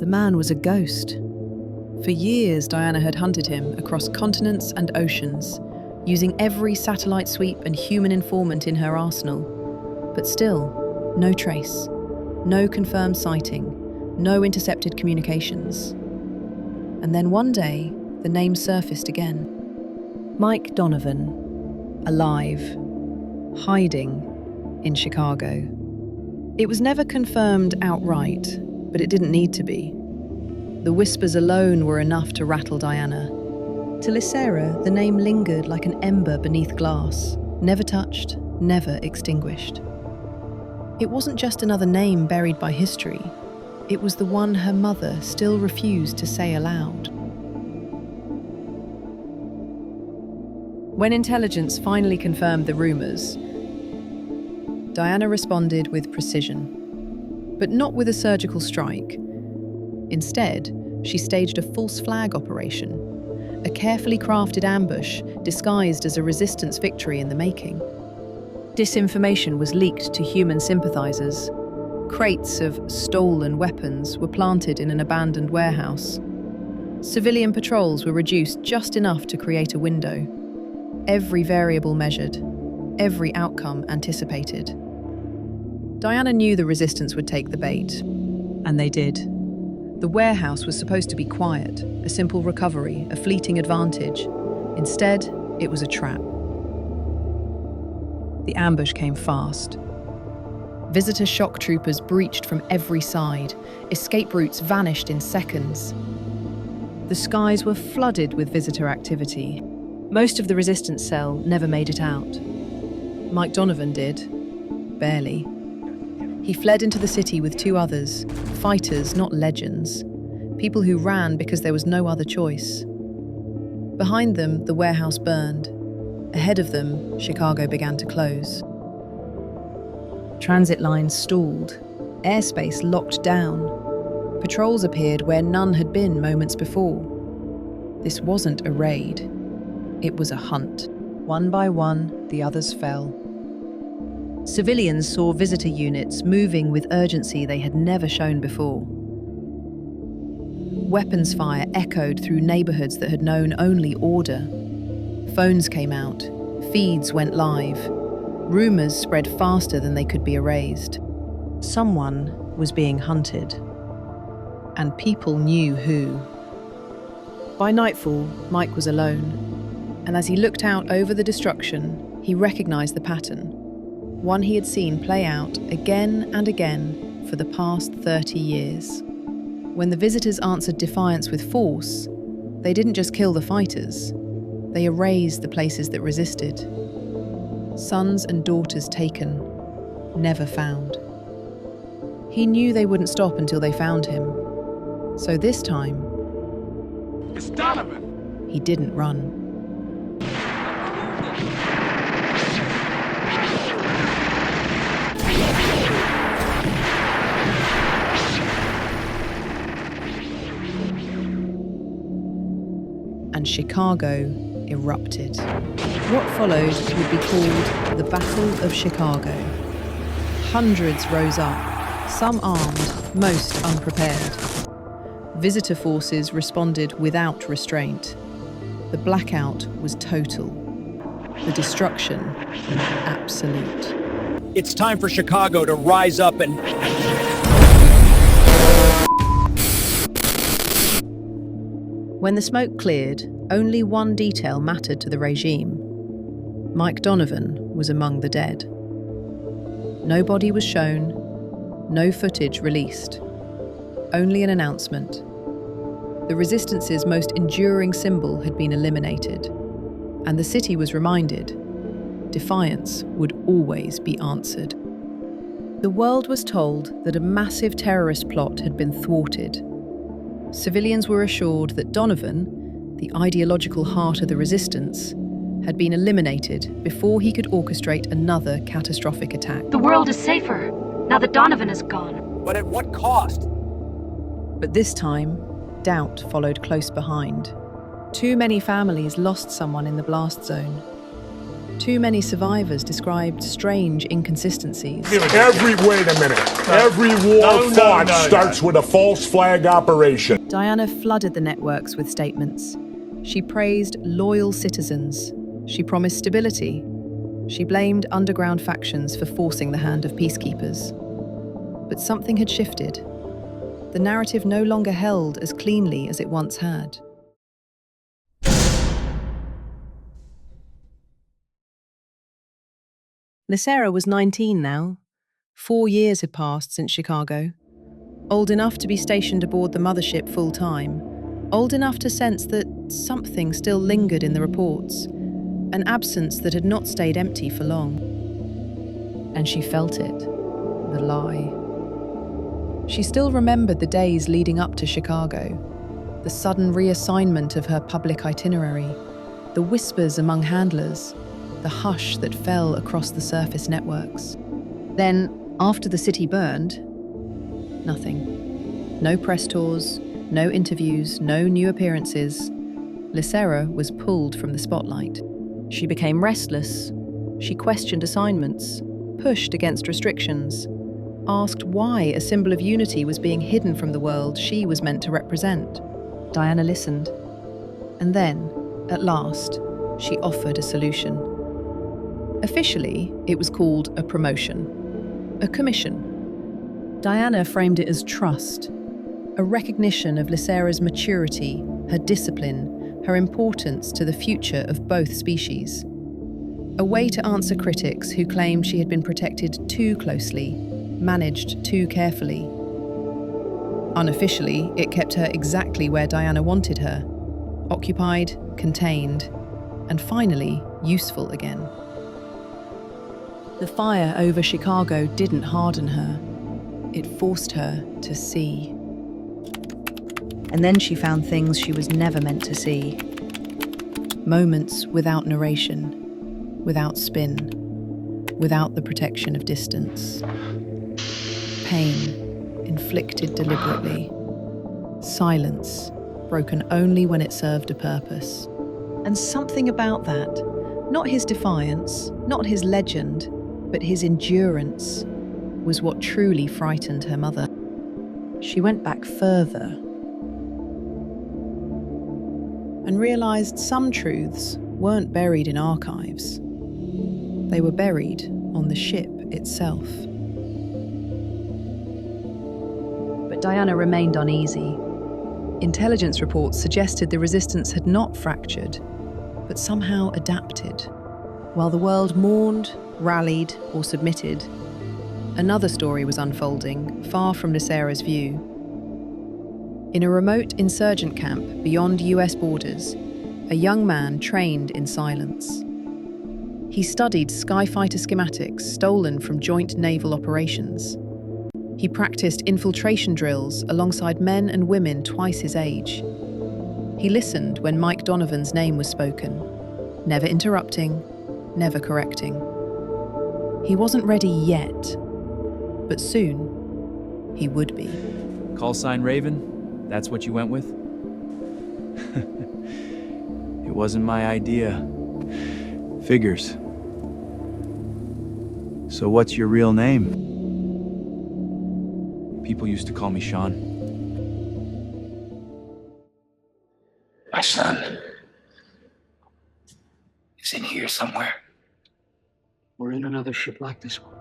The man was a ghost. For years, Diana had hunted him across continents and oceans, using every satellite sweep and human informant in her arsenal. But still, no trace, no confirmed sighting, no intercepted communications. And then one day, the name surfaced again. Mike Donovan, alive, hiding in Chicago. It was never confirmed outright, but it didn't need to be. The whispers alone were enough to rattle Diana. To Lysera, the name lingered like an ember beneath glass, never touched, never extinguished. It wasn't just another name buried by history. It was the one her mother still refused to say aloud. When intelligence finally confirmed the rumors, Diana responded with precision, but not with a surgical strike. Instead, she staged a false flag operation, a carefully crafted ambush disguised as a resistance victory in the making. Disinformation was leaked to human sympathizers. Crates of stolen weapons were planted in an abandoned warehouse. Civilian patrols were reduced just enough to create a window. Every variable measured, every outcome anticipated. Diana knew the resistance would take the bait, and they did. The warehouse was supposed to be quiet, a simple recovery, a fleeting advantage. Instead, it was a trap. The ambush came fast. Visitor shock troopers breached from every side. Escape routes vanished in seconds. The skies were flooded with visitor activity. Most of the resistance cell never made it out. Mike Donovan did. Barely. He fled into the city with two others, fighters, not legends, people who ran because there was no other choice. Behind them, the warehouse burned. Ahead of them, Chicago began to close. Transit lines stalled. Airspace locked down. Patrols appeared where none had been moments before. This wasn't a raid. It was a hunt. One by one, the others fell. Civilians saw visitor units moving with urgency they had never shown before. Weapons fire echoed through neighborhoods that had known only order. Phones came out, feeds went live. Rumors spread faster than they could be erased. Someone was being hunted. And people knew who. By nightfall, Mike was alone. And as he looked out over the destruction, he recognized the pattern. One he had seen play out again and again for the past 30 years. When the visitors answered defiance with force, they didn't just kill the fighters, they erased the places that resisted. Sons and daughters taken, never found. He knew they wouldn't stop until they found him. So this time, It's Donovan! He didn't run. And Chicago erupted. What followed would be called the Battle of Chicago. Hundreds rose up, some armed, most unprepared. Visitor forces responded without restraint. The blackout was total. The destruction, absolute. It's time for Chicago to rise up and... When the smoke cleared, only one detail mattered to the regime. Mike Donovan was among the dead. No body was shown, no footage released. Only an announcement. The resistance's most enduring symbol had been eliminated, and the city was reminded defiance would always be answered. The world was told that a massive terrorist plot had been thwarted. Civilians were assured that Donovan, the ideological heart of the resistance, had been eliminated before he could orchestrate another catastrophic attack. The world is safer, now that Donovan is gone. But at what cost? But this time, doubt followed close behind. Too many families lost someone in the blast zone. Too many survivors described strange inconsistencies. Wait a minute. Every war fought starts with a false flag operation. Diana flooded the networks with statements. She praised loyal citizens. She promised stability. She blamed underground factions for forcing the hand of peacekeepers. But something had shifted. The narrative no longer held as cleanly as it once had. Lysera was 19 now. 4 years had passed since Chicago. Old enough to be stationed aboard the mothership full-time. Old enough to sense that something still lingered in the reports, an absence that had not stayed empty for long. And she felt it, the lie. She still remembered the days leading up to Chicago, the sudden reassignment of her public itinerary, the whispers among handlers, the hush that fell across the surface networks. Then, after the city burned, nothing. No press tours, no interviews, no new appearances. Lysera was pulled from the spotlight. She became restless. She questioned assignments, pushed against restrictions, asked why a symbol of unity was being hidden from the world she was meant to represent. Diana listened. And then, at last, she offered a solution. Officially, it was called a promotion, a commission. Diana framed it as trust, a recognition of Lysera's maturity, her discipline, her importance to the future of both species. A way to answer critics who claimed she had been protected too closely, managed too carefully. Unofficially, it kept her exactly where Diana wanted her, occupied, contained, and finally useful again. The fire over Chicago didn't harden her. It forced her to see. And then she found things she was never meant to see. Moments without narration, without spin, without the protection of distance. Pain, inflicted deliberately. Silence, broken only when it served a purpose. And something about that, not his defiance, not his legend, but his endurance, was what truly frightened her mother. She went back further and realized some truths weren't buried in archives. They were buried on the ship itself. But Diana remained uneasy. Intelligence reports suggested the resistance had not fractured, but somehow adapted. While the world mourned, rallied, or submitted, another story was unfolding, far from Lysera's view. In a remote insurgent camp beyond US borders, a young man trained in silence. He studied skyfighter schematics stolen from joint naval operations. He practiced infiltration drills alongside men and women twice his age. He listened when Mike Donovan's name was spoken, never interrupting, never correcting. He wasn't ready yet, but soon he would be. Call sign Raven? That's what you went with? It wasn't my idea. Figures. So what's your real name? People used to call me Sean. My son is in here somewhere. We're in another ship like this one.